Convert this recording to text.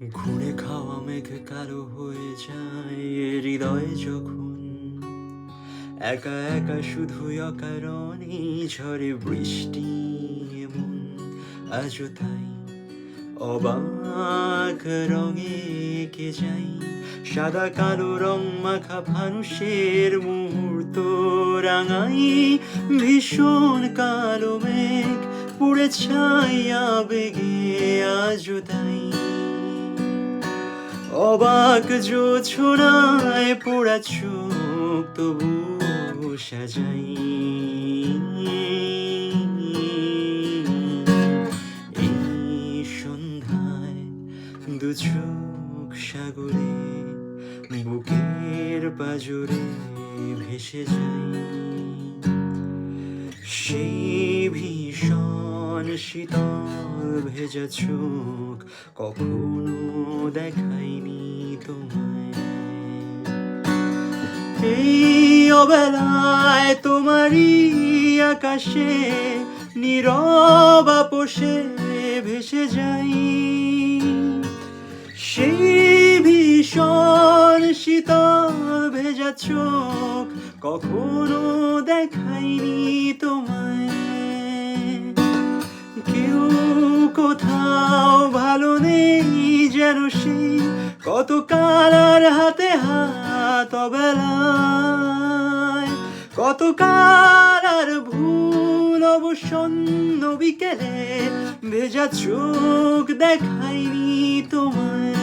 ঘুরে খাওয়া মেঘ কালো হয়ে যায় হৃদয় যখন একা একা শুধুই অকারণে ঝরে বৃষ্টি এমন আজও তাই অবাক রঙে এঁকে যাই সাদা কালো রং মাখা ফানুষের মুহূর্ত রাঙাই ভীষণ কালো মেঘ পুড়ে ছাই আবেগে আজও তাই অবাক জোছনায় পোড়া চোখ তবু সাজাই এই সন্ধ্যায় দু চোখ সাগরে বুকের পাজরে ভেসে যাই সেই ভীষণ শীতল ভেজা চোখ কখনো দেখাইনি তোমায় এই অবেলায় তোমারই আকাশে নীরব আপোষে ভেসে যাই সেই ভীষণ শীতল ভেজা চোখ কখনো দেখাইনি তোমায় কেউ কোথাও ভালো নেই যেন সেই কত কালার হাতে হাত অবেলায় কত কালার ভুল অবসন্ন বিকেলে ভেজা চোখ দেখাইনি তোমায়